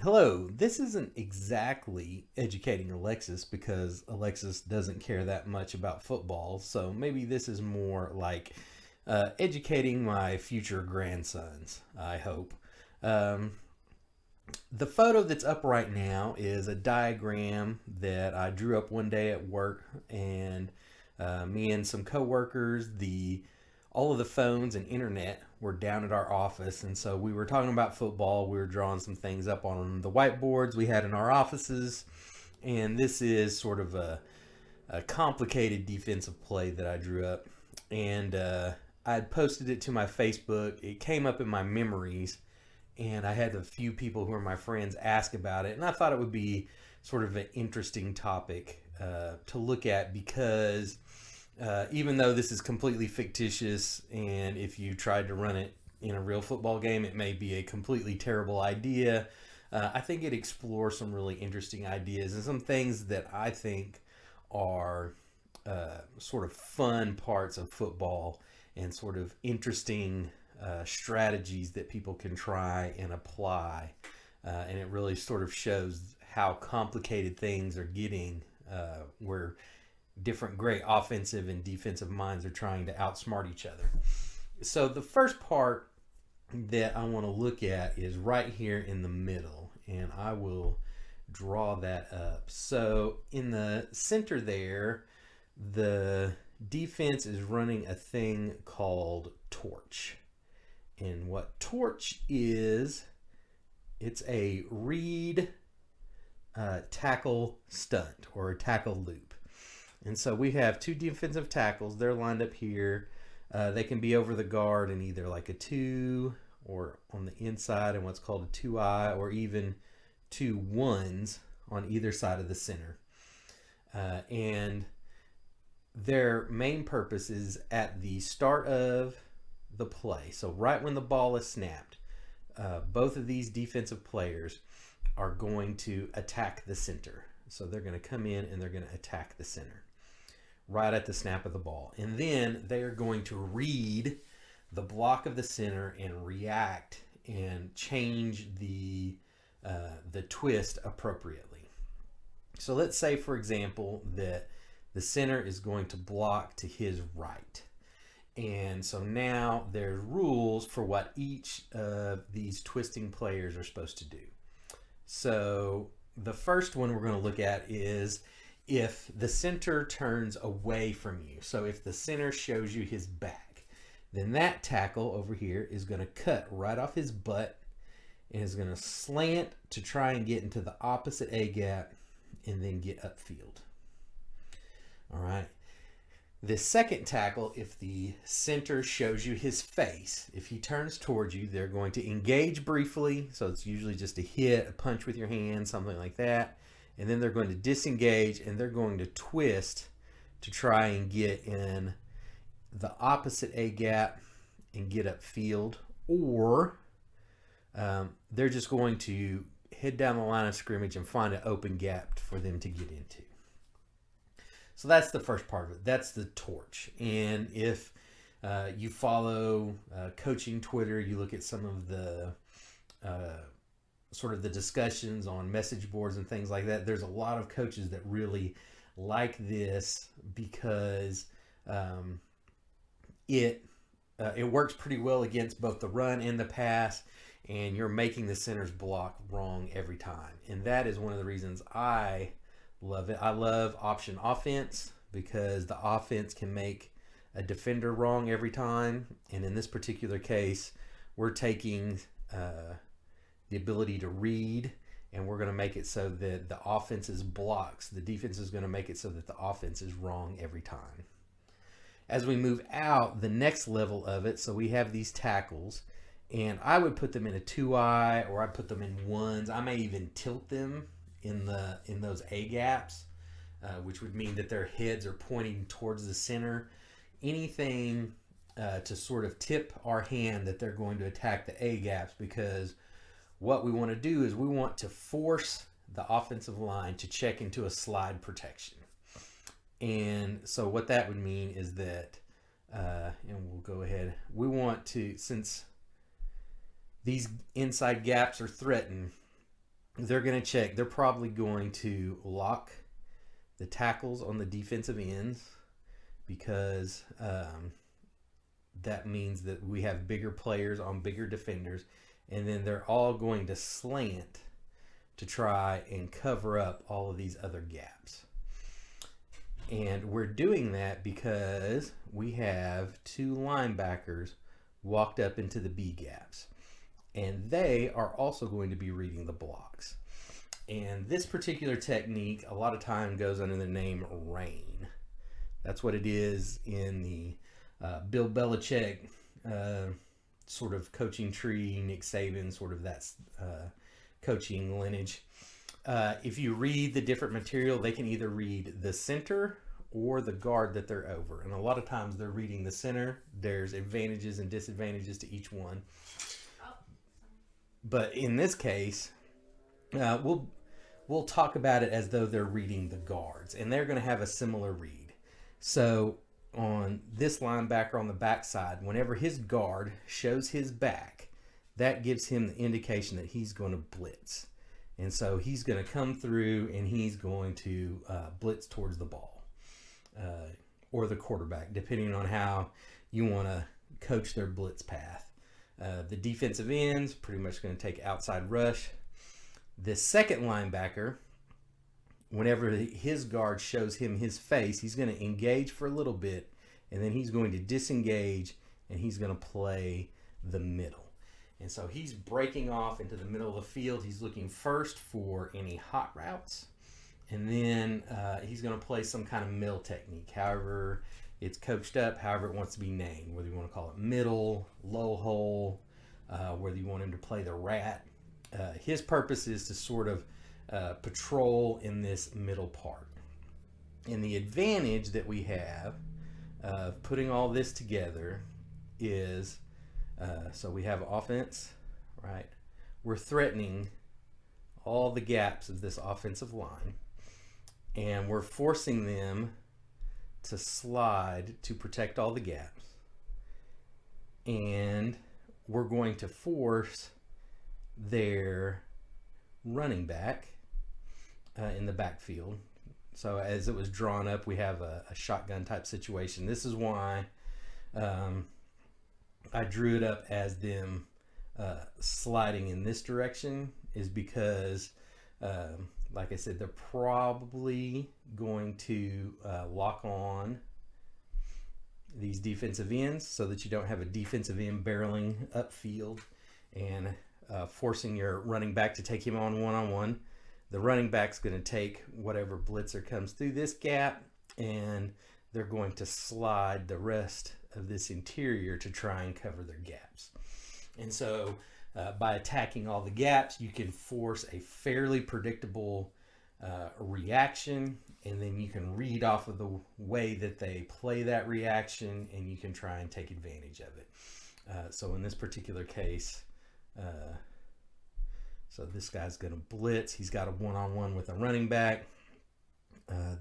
Hello, this isn't exactly educating Alexis because Alexis doesn't care that much about football, so maybe this is more like educating my future grandsons, I hope. Um, the photo that's up right now is a diagram that I drew up one day at work, and me and some coworkers, the all of the phones and internet were down at our office, and so we were talking about football. We were drawing some things up on the whiteboards we had in our offices, and this is sort of a complicated defensive play that I drew up, and I had posted it to my Facebook. It came up in my memories, and I had a few people who are my friends ask about it, and I thought it would be sort of an interesting topic to look at because even though this is completely fictitious, and if you tried to run it in a real football game, it may be a completely terrible idea. I think it explores some really interesting ideas and some things that I think are sort of fun parts of football and sort of interesting strategies that people can try and apply. And it really sort of shows how complicated things are getting, where different great offensive and defensive minds are trying to outsmart each other. So the first part that I want to look at is right here in the middle, and I will draw that up. So in the center there, the defense is running a thing called torch. And what torch is, it's a read tackle stunt or a tackle loop. And so we have two defensive tackles. They're lined up here. They can be over the guard in either like a two or on the inside in what's called a 2-eye, or even two ones on either side of the center. And their main purpose is at the start of the play. So right when the ball is snapped, both of these defensive players are going to attack the center. So they're going to come in and they're going to attack the center right at the snap of the ball. And then they are going to read the block of the center and react and change the twist appropriately. So let's say, for example, that the center is going to block to his right. And so now there's rules for what each of these twisting players are supposed to do. So the first one we're going to look at is if the center turns away from you. So if the center shows you his back, then that tackle over here is going to cut right off his butt and is going to slant to try and get into the opposite A gap and then get upfield. All right. The second tackle, if the center shows you his face, if he turns towards you, they're going to engage briefly. So it's usually just a hit, a punch with your hand, something like that. And then they're going to disengage and they're going to twist to try and get in the opposite A gap and get upfield. Or they're just going to head down the line of scrimmage and find an open gap for them to get into. So that's the first part of it. That's the torch. And if you follow coaching Twitter, you look at some of the sort of the discussions on message boards and things like that, there's a lot of coaches that really like this because it works pretty well against both the run and the pass, and you're making the center's block wrong every time. And that is one of the reasons I love it. I love option offense because the offense can make a defender wrong every time. And in this particular case, we're taking the ability to read, and we're going to make it so that the offense's blocks, the defense is going to make it so that the offense is wrong every time. As we move out, the next level of it, so we have these tackles, and I would put them in a 2-eye, or I put them in ones. I may even tilt them in those A gaps, which would mean that their heads are pointing towards the center. Anything to sort of tip our hand that they're going to attack the A gaps, because what we want to do is we want to force the offensive line to check into a slide protection. And so what that would mean is that, and we'll go ahead, we want to, since these inside gaps are threatened, they're going to check. They're probably going to lock the tackles on the defensive ends because that means that we have bigger players on bigger defenders, and then they're all going to slant to try and cover up all of these other gaps. And we're doing that because we have two linebackers walked up into the B gaps, and they are also going to be reading the blocks. And this particular technique a lot of time goes under the name rain. That's what it is in the Bill Belichick sort of coaching tree, Nick Saban, sort of that coaching lineage. If you read the different material, they can either read the center or the guard that they're over. And a lot of times they're reading the center. There's advantages and disadvantages to each one. But in this case, we'll talk about it as though they're reading the guards, and they're going to have a similar read. So on this linebacker on the backside, whenever his guard shows his back, that gives him the indication that he's going to blitz. And so he's going to come through and he's going to blitz towards the ball or the quarterback, depending on how you want to coach their blitz path. The defensive ends pretty much going to take outside rush. The second linebacker, whenever his guard shows him his face, he's going to engage for a little bit, and then he's going to disengage, and he's going to play the middle. And so he's breaking off into the middle of the field. He's looking first for any hot routes, and then he's going to play some kind of middle technique, however it's coached up, however it wants to be named, whether you want to call it middle, low hole, whether you want him to play the rat. His purpose is to sort of patrol in this middle part. And the advantage that we have of putting all this together is, so we have offense, right? We're threatening all the gaps of this offensive line, and we're forcing them to slide to protect all the gaps. And we're going to force their running back in the backfield. So as it was drawn up, we have a shotgun type situation. This is why I drew it up as them sliding in this direction, is because like I said, they're probably going to lock on these defensive ends so that you don't have a defensive end barreling upfield and forcing your running back to take him on one-on-one. The running back's going to take whatever blitzer comes through this gap, and they're going to slide the rest of this interior to try and cover their gaps. And so by attacking all the gaps, you can force a fairly predictable reaction, and then you can read off of the way that they play that reaction, and you can try and take advantage of it. So in this particular case, so this guy's going to blitz. He's got a one-on-one with a running back.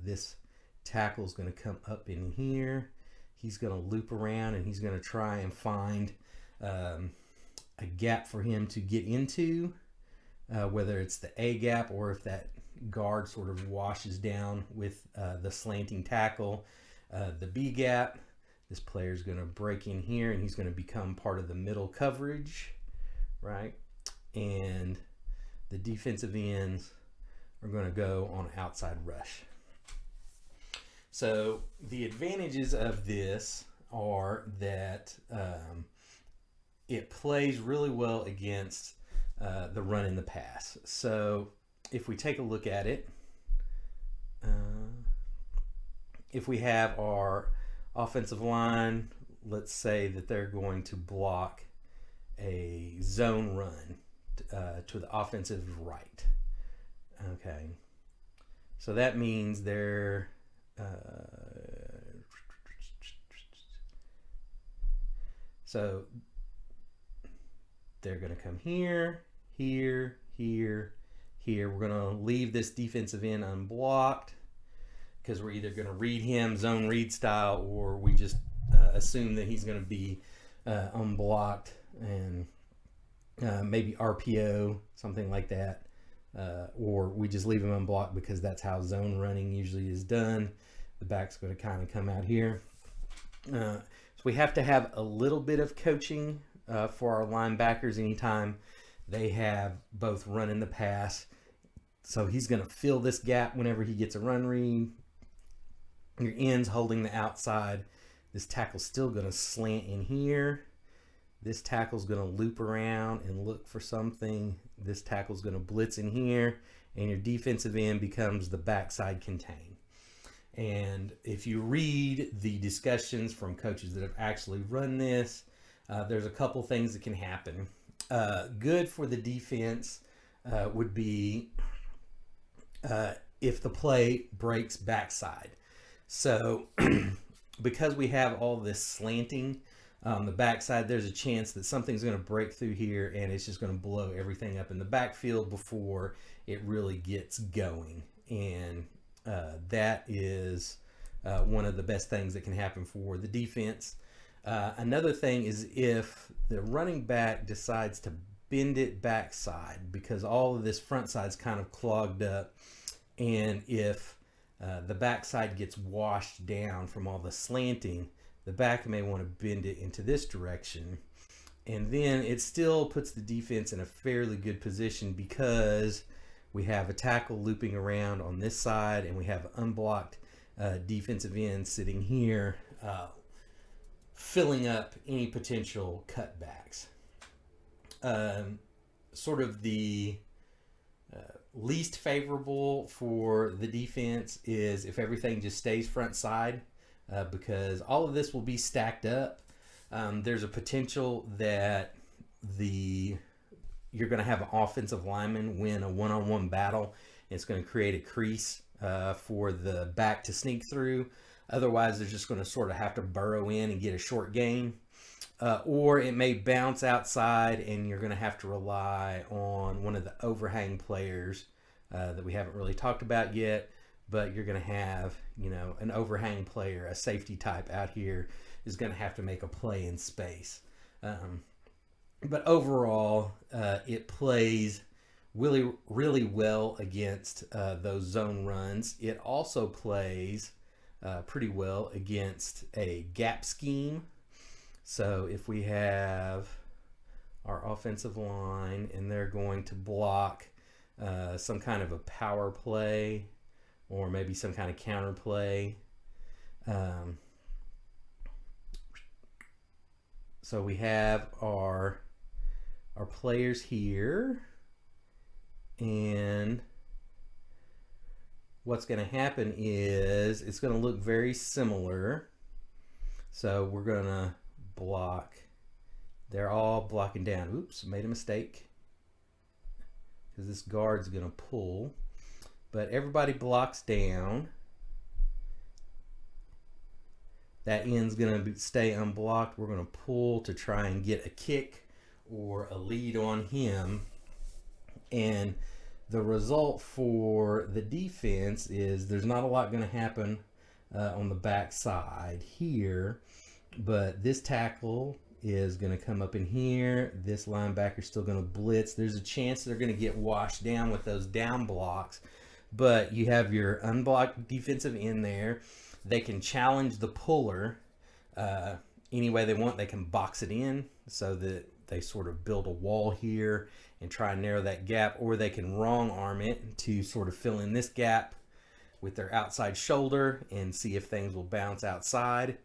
This tackle is going to come up in here. He's going to loop around, and he's going to try and find a gap for him to get into, whether it's the A gap or if that guard sort of washes down with the slanting tackle. The B gap, this player is going to break in here, and he's going to become part of the middle coverage, right? And the defensive ends are going to go on outside rush. So the advantages of this are that it plays really well against the run and the pass. So if we take a look at it, if we have our offensive line, let's say that they're going to block a zone run to the offensive right. Okay, so that means they're so they're going to come here, here, here, here. We're going to leave this defensive end unblocked because we're either going to read him zone read style, or we just assume that he's going to be unblocked, and maybe RPO, something like that. or we just leave them unblocked because that's how zone running usually is done. The back's going to kind of come out here. So we have to have a little bit of coaching for our linebackers anytime they have both run and the pass. So he's going to fill this gap whenever he gets a run read. Your end's holding the outside. This tackle's still going to slant in here. This tackle's going to loop around and look for something. This tackle's going to blitz in here, and your defensive end becomes the backside contain. And if you read the discussions from coaches that have actually run this, there's a couple things that can happen. Good for the defense would be if the play breaks backside. So because we have all this slanting on the backside, there's a chance that something's going to break through here and it's just going to blow everything up in the backfield before it really gets going. And that is one of the best things that can happen for the defense. Another thing is if the running back decides to bend it backside because all of this front side's kind of clogged up, and if the backside gets washed down from all the slanting, the back may want to bend it into this direction. And then it still puts the defense in a fairly good position because we have a tackle looping around on this side and we have unblocked defensive end sitting here, filling up any potential cutbacks. Sort of the least favorable for the defense is if everything just stays front side, because all of this will be stacked up. There's a potential that you're going to have an offensive lineman win a one-on-one battle. It's going to create a crease for the back to sneak through. Otherwise, they're just going to sort of have to burrow in and get a short gain. Or it may bounce outside and you're going to have to rely on one of the overhang players that we haven't really talked about yet, but you're going to have, an overhang player, a safety type out here is going to have to make a play in space. But overall, it plays really, really well against those zone runs. It also plays pretty well against a gap scheme. So if we have our offensive line and they're going to block some kind of a power play or maybe some kind of counter play. So we have our players here, and what's going to happen is it's going to look very similar. So we're going to block. They're all blocking down. Oops, made a mistake because this guard's going to pull, but everybody blocks down. That end's going to stay unblocked. We're going to pull to try and get a kick or a lead on him. And the result for the defense is there's not a lot going to happen on the back side here, but this tackle is going to come up in here. This linebacker's still going to blitz. There's a chance they're going to get washed down with those down blocks, but you have your unblocked defensive end there. They can challenge the puller any way they want. They can box it in so that they sort of build a wall here and try and narrow that gap, or they can wrong arm it to sort of fill in this gap with their outside shoulder and see if things will bounce outside.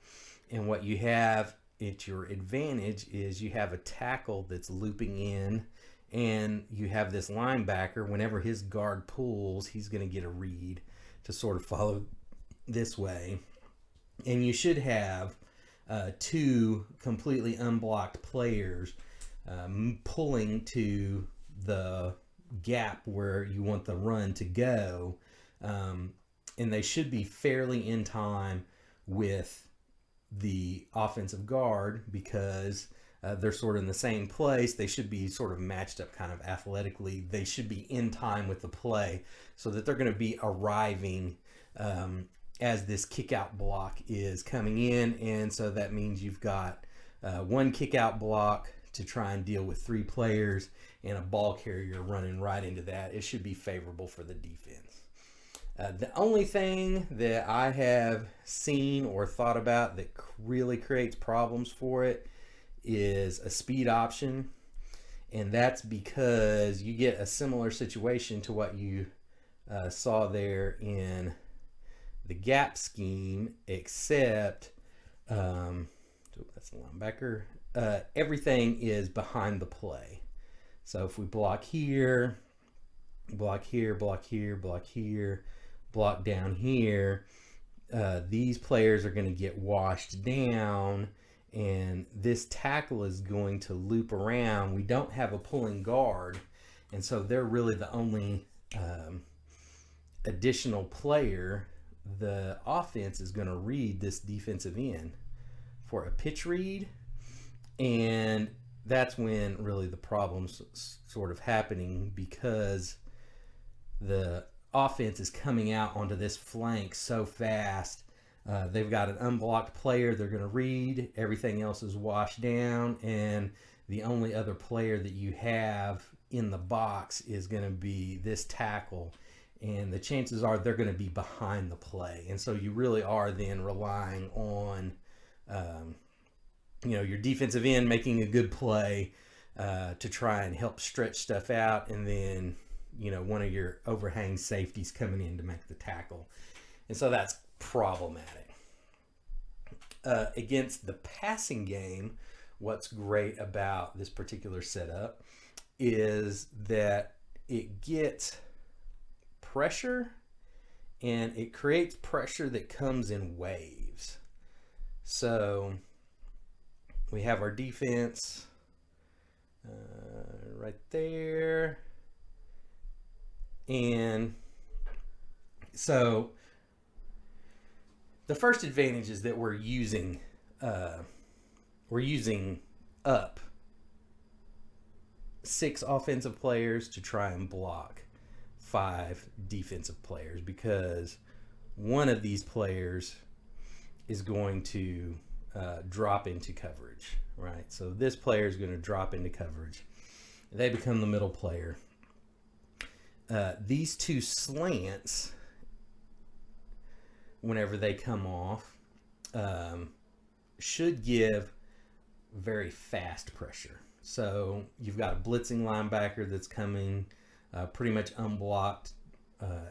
And what you have at your advantage is you have a tackle that's looping in, and you have this linebacker. Whenever his guard pulls, he's going to get a read to sort of follow this way. And you should have two completely unblocked players pulling to the gap where you want the run to go, and they should be fairly in time with the offensive guard because they're sort of in the same place. They should be sort of matched up kind of athletically. They should be in time with the play so that they're going to be arriving as this kick out block is coming in. And so that means you've got one kick out block to try and deal with 3 players and a ball carrier running right into that, it should be favorable for the defense. The only thing that I have seen or thought about that really creates problems for it is a speed option. And that's because you get a similar situation to what you saw there in the gap scheme, except that's the linebacker. Everything is behind the play. So if we block here, block here, block here, block here, block down here, these players are going to get washed down, and this tackle is going to loop around. We don't have a pulling guard, and so they're really the only additional player. The offense is going to read this defensive end for a pitch read, and that's when really the problem's sort of happening, because the offense is coming out onto this flank so fast. They've got an unblocked player they're going to read, everything else is washed down, and the only other player that you have in the box is going to be this tackle, and the chances are they're going to be behind the play. And so you really are then relying on your defensive end making a good play to try and help stretch stuff out, and then one of your overhang safeties coming in to make the tackle. And so that's problematic. Against the passing game, what's great about this particular setup is that it gets pressure, and it creates pressure that comes in waves. So we have our defense right there. And so the first advantage is that we're using up 6 offensive players to try and block 5 defensive players, because one of these players is going to drop into coverage, right? So this player is going to drop into coverage. They become the middle player. These 2 slants, whenever they come off, should give very fast pressure. So you've got a blitzing linebacker that's coming pretty much unblocked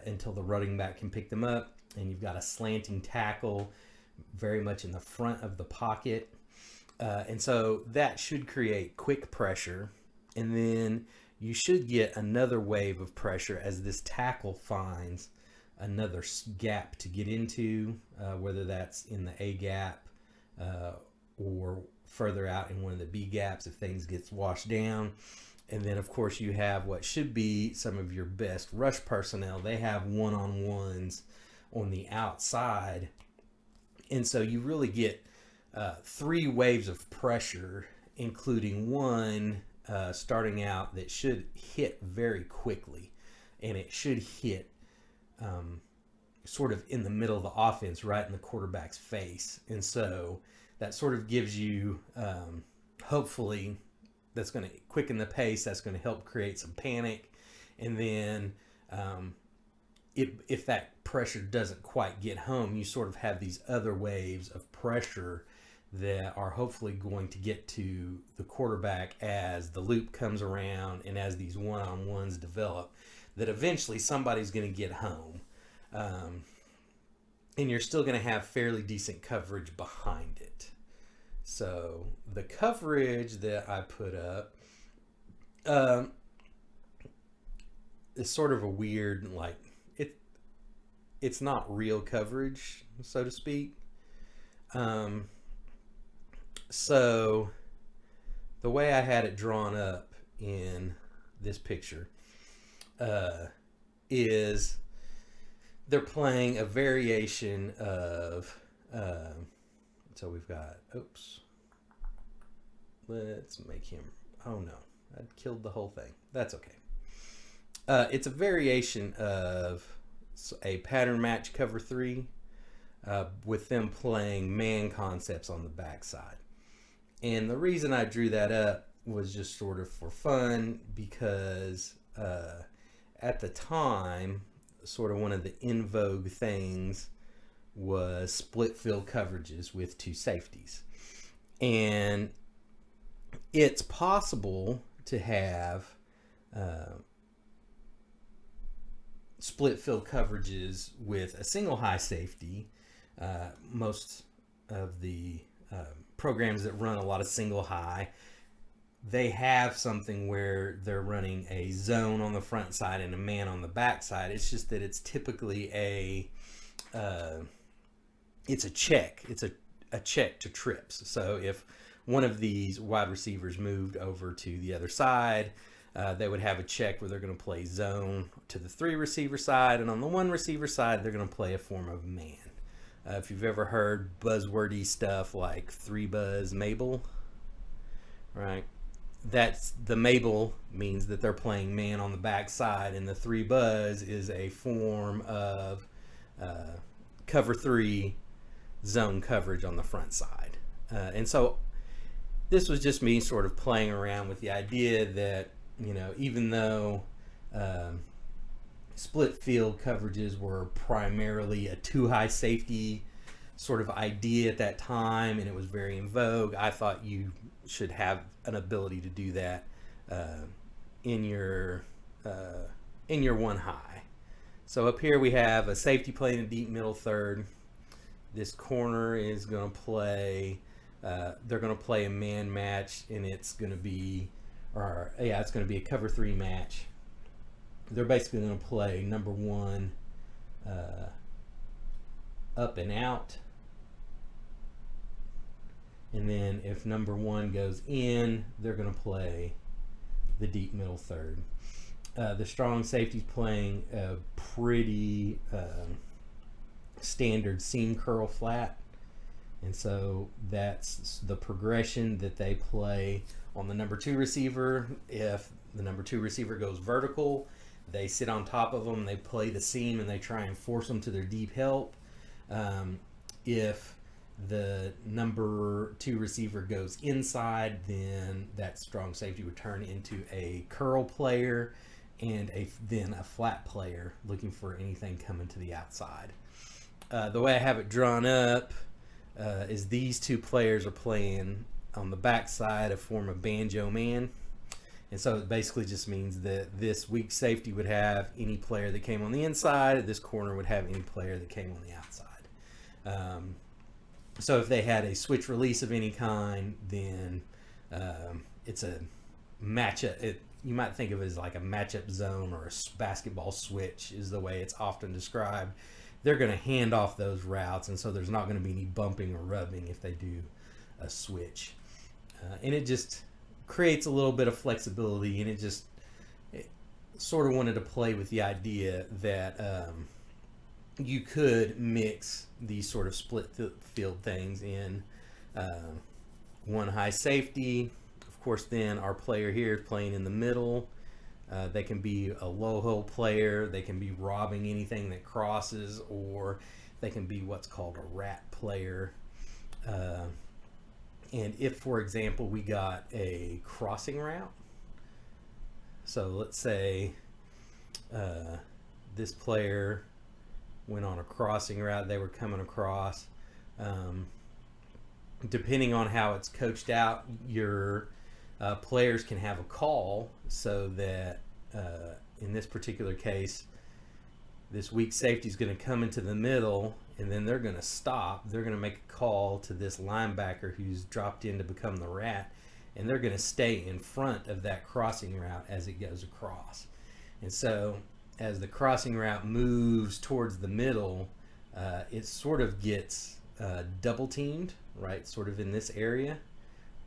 until the running back can pick them up, and you've got a slanting tackle very much in the front of the pocket, and so that should create quick pressure, and then you should get another wave of pressure as this tackle finds another gap to get into, whether that's in the A gap or further out in one of the B gaps if things gets washed down. And then of course you have what should be some of your best rush personnel. They have one-on-ones on the outside, and so you really get 3 waves of pressure, including one starting out that should hit very quickly, and it should hit sort of in the middle of the offense, right in the quarterback's face. And so that sort of gives you, hopefully, that's going to quicken the pace, that's going to help create some panic. And then if that pressure doesn't quite get home, you sort of have these other waves of pressure that are hopefully going to get to the quarterback as the loop comes around and as these one-on-ones develop, that eventually somebody's going to get home. And you're still going to have fairly decent coverage behind it. So the coverage that I put up is sort of a weird, it's not real coverage, so to speak. So the way I had it drawn up in this picture is they're playing a variation of, so we've got, let's make him, oh no, I'd killed the whole thing. That's okay. It's a variation of a pattern match cover 3 with them playing man concepts on the backside. And the reason I drew that up was just sort of for fun because at the time, sort of one of the in vogue things was split field coverages with two safeties. And it's possible to have split field coverages with a single high safety. Most of the programs that run a lot of single high, they have something where they're running a zone on the front side and a man on the back side. It's just that it's typically it's a check. It's a check to trips. So if one of these wide receivers moved over to the other side, they would have a check where they're going to play zone to the 3 receiver side, and on the 1 receiver side, they're going to play a form of man. If you've ever heard buzzwordy stuff like 3 buzz Mabel, right? That's the Mabel means that they're playing man on the back side, and the 3 buzz is a form of cover 3 zone coverage on the front side. And so this was just me sort of playing around with the idea that, you know, even though split field coverages were primarily a 2 high safety sort of idea at that time, and it was very in vogue, I thought you should have an ability to do that in your 1 high. So up here we have a safety playing a deep middle third. This corner is going to play, they're going to play a man match, and it's going to be, it's going to be a cover 3 match. They're basically going to play number 1 up and out. And then if number 1 goes in, they're going to play the deep middle third. The strong safety's playing a pretty standard seam curl flat. And so that's the progression that they play on the number 2 receiver. If the number 2 receiver goes vertical, they sit on top of them, they play the seam, and they try and force them to their deep help. If the number 2 receiver goes inside, then that strong safety would turn into a curl player and then a flat player looking for anything coming to the outside. The way I have it drawn up is these 2 players are playing on the back side a form of banjo man. And so it basically just means that this weak safety would have any player that came on the inside, this corner would have any player that came on the outside. So if they had a switch release of any kind, then it's a matchup. You might think of it as like a matchup zone or a basketball switch is the way it's often described. They're going to hand off those routes, and so there's not going to be any bumping or rubbing if they do a switch. And it just creates a little bit of flexibility, and it sort of wanted to play with the idea that you could mix these sort of split field things in 1 high safety. Of course, then our player here is playing in the middle. They can be a low hole player, they can be robbing anything that crosses, or they can be what's called a rat player. And if, for example, we got a crossing route, so let's say this player went on a crossing route, they were coming across. Depending on how it's coached out, your players can have a call so that in this particular case, this weak safety is going to come into the middle, and then they're going to stop. They're going to make a call to this linebacker who's dropped in to become the rat, and they're going to stay in front of that crossing route as it goes across. And so as the crossing route moves towards the middle, it sort of gets double teamed, right? Sort of in this area,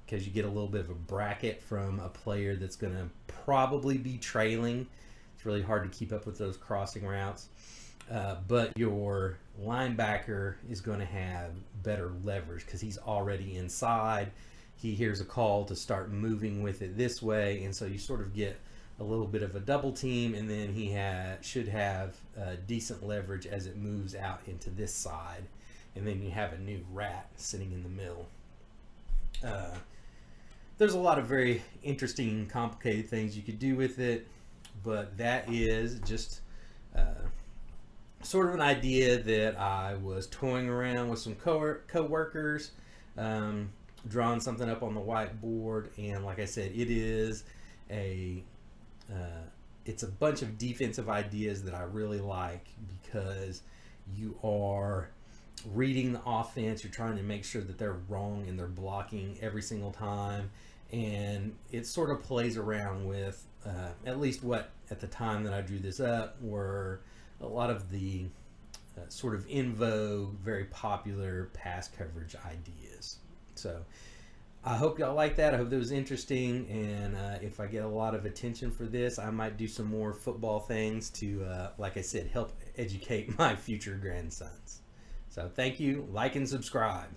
because you get a little bit of a bracket from a player that's going to probably be trailing. It's really hard to keep up with those crossing routes. But your linebacker is going to have better leverage because he's already inside. He hears a call to start moving with it this way, and so you sort of get a little bit of a double team, and then he should have decent leverage as it moves out into this side, and then you have a new rat sitting in the middle. there's a lot of very interesting, complicated things you could do with it, but that is just sort of an idea that I was toying around with some co-workers, drawing something up on the whiteboard, and like I said, it is it's a bunch of defensive ideas that I really like, because you are reading the offense, you're trying to make sure that they're wrong and they're blocking every single time, and it sort of plays around with at least what at the time that I drew this up were a lot of the sort of in vogue, very popular pass coverage ideas. So I hope y'all like that. I hope that was interesting, and if I get a lot of attention for this, I might do some more football things to, like I said, help educate my future grandsons. So thank you, like and subscribe.